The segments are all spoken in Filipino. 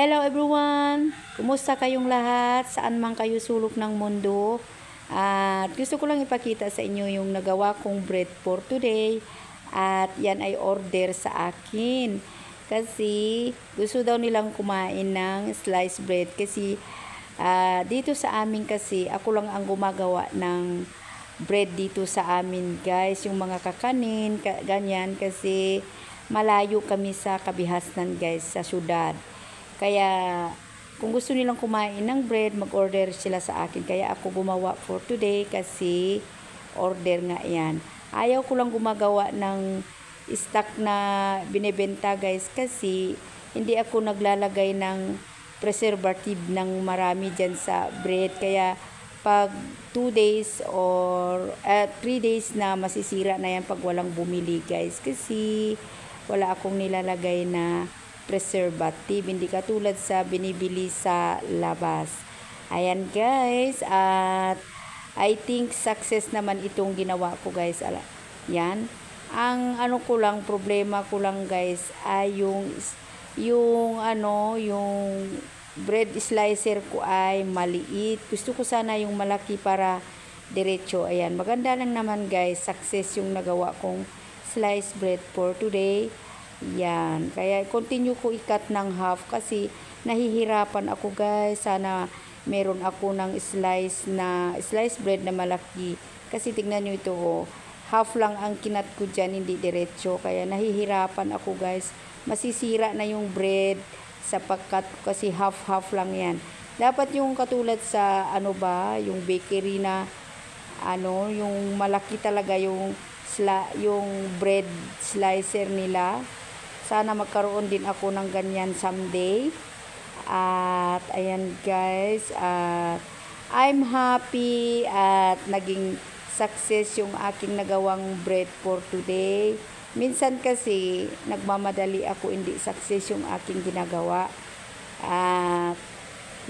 Hello everyone! Kumusta kayong lahat? Saan man kayo sulok ng mundo? At gusto ko lang ipakita sa inyo yung nagawa kong bread for today. At yan ay order sa akin. Kasi gusto daw nilang kumain ng sliced bread. Kasi dito sa amin kasi ako lang ang gumagawa ng bread dito sa amin guys. Yung mga kakanin, ganyan. Kasi malayo kami sa kabihasnan guys, sa syudad. Kaya, kung gusto nilang kumain ng bread, mag-order sila sa akin. Kaya ako gumawa for today kasi order nga yan. Ayaw ko lang gumagawa ng stock na binibenta guys kasi hindi ako naglalagay ng preservative ng marami dyan sa bread. Kaya, pag 2 days or 3 days na masisira na yan pag walang bumili guys. Kasi wala akong nilalagay na preservative, hindi katulad sa binibili sa labas. Ayan guys, at I think success naman itong ginawa ko guys. Yan. Ang problema ko lang guys ay yung bread slicer ko ay maliit. Gusto ko sana yung malaki para diretso. Ayan, maganda lang naman guys. Success yung nagawa kong sliced bread for today. Yan. Kaya continue ko ikat ng half kasi nahihirapan ako guys. Sana meron ako ng slice bread na malaki. Kasi tingnan nyo ito oh. Half lang ang kinat ko dyan, hindi diretso. Kaya nahihirapan ako guys. Masisira na yung bread sa pagkat kasi half lang yan. Dapat yung katulad sa yung bakery na yung malaki talaga yung bread slicer nila. Sana magkaroon din ako ng ganyan someday. At ayan guys, I'm happy at naging success yung aking nagawang bread for today. Minsan kasi nagmamadali ako, hindi success yung aking ginagawa. At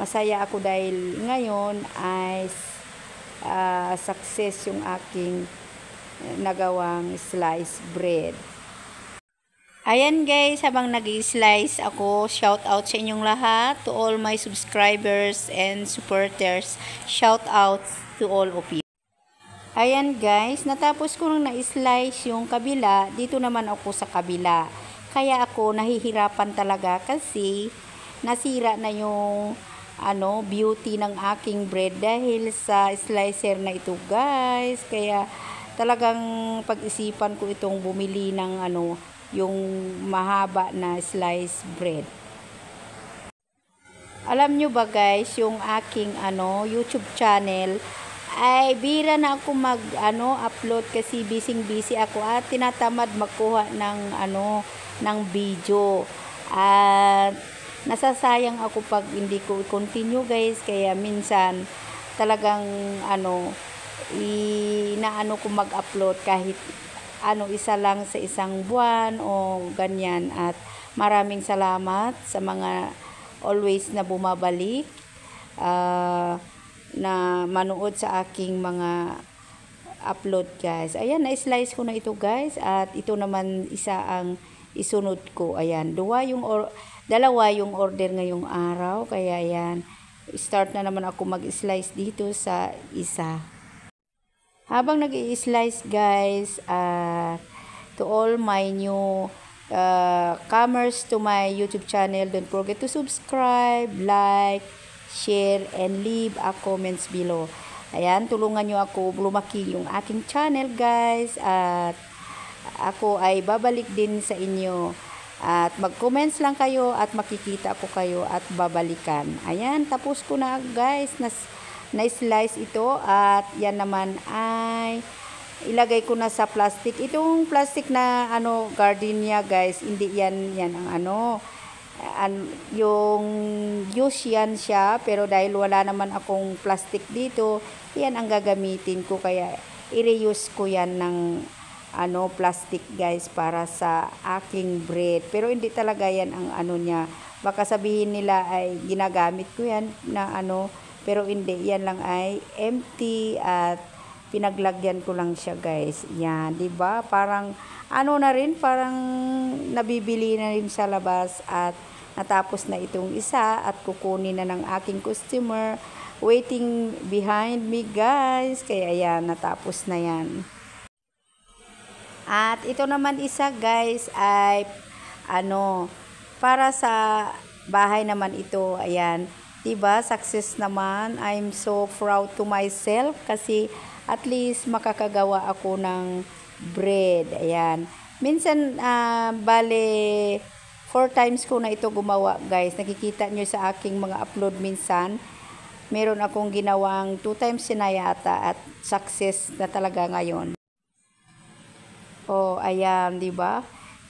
masaya ako dahil ngayon ay success yung aking nagawang sliced bread. Ayan guys, habang nag-i-slice ako, shout out sa inyong lahat, to all my subscribers and supporters. Shout out to all of you. Ayan guys, natapos ko nang na-slice yung kabila, dito naman ako sa kabila. Kaya ako nahihirapan talaga kasi nasira na yung beauty ng aking bread dahil sa slicer na ito guys. Kaya talagang pag-isipan ko itong bumili ng yung mahaba na sliced bread. Alam nyo ba guys, yung aking YouTube channel ay bira na ako upload kasi busy ako at tinatamad magkuha ng video. At nasasayang ako pag hindi ko continue guys, kaya minsan talagang inaano ko mag-upload kahit isa lang sa isang buwan o ganyan. At maraming salamat sa mga always na bumabalik na manood sa aking mga upload guys. Ayan, na-slice ko na ito guys, at ito naman isa ang isunod ko. Ayan, dalawa yung order ngayong araw, kaya ayan, start na naman ako mag-slice dito sa isa. Habang nag-i-slice guys, to all my new comers to my YouTube channel, don't forget to subscribe, like, share, and leave a comments below. Ayan, tulungan nyo ako lumaki yung aking channel guys, at ako ay babalik din sa inyo. At mag-comments lang kayo at makikita ko kayo at babalikan. Ayan, tapos ko na guys, na-slice ito, at yan naman ay ilagay ko na sa plastic. Itong plastic na gardenia guys, hindi yan ang yung use yan siya, pero dahil wala naman akong plastic dito, yan ang gagamitin ko, kaya i-reuse ko yan ng plastic guys para sa aking bread. Pero hindi talaga yan ang niya. Baka sabihin nila ay ginagamit ko yan na pero hindi, yan lang ay empty at pinaglagyan ko lang siya guys. Yan, 'di ba? Parang na rin, parang nabibili na rin sa labas at natapos na itong isa at kukunin na ng aking customer. Waiting behind me guys. Kaya ayan, natapos na yan. At ito naman isa guys ay para sa bahay naman ito. Ayan. Diba? Success naman. I'm so proud to myself kasi at least makakagawa ako ng bread. Ayan. Minsan, bale, 4 times ko na ito gumawa, guys. Nakikita nyo sa aking mga upload minsan. Meron akong ginawang 2 times na yata at success na talaga ngayon. Oh, ayan, di ba?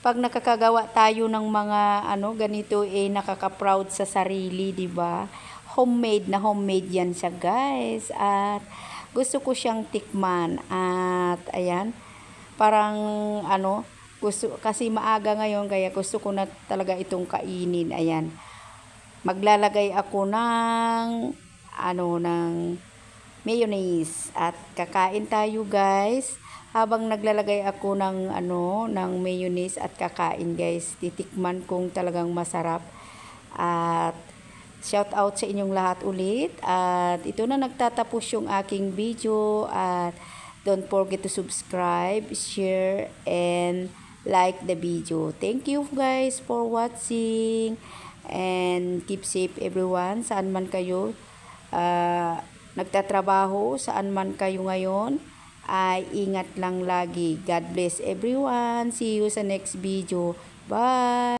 Pag nakakagawa tayo ng mga ganito nakaka-proud sa sarili, di ba? Homemade yan siya, guys. At gusto ko siyang tikman. At ayan, parang gusto kasi maaga ngayon kaya gusto ko na talaga itong kainin. Ayan. Maglalagay ako ng ng mayonnaise at kakain tayo, guys. Habang naglalagay ako ng ng mayonnaise at kakain, guys, titikman kong talagang masarap. At shout out sa inyong lahat ulit. At ito na nagtatapos yung aking video. At don't forget to subscribe, share, and like the video. Thank you guys for watching. And keep safe everyone. Saan man kayo nagtatrabaho, saan man kayo ngayon, ay ingat lang lagi. God bless everyone. See you sa next video. Bye!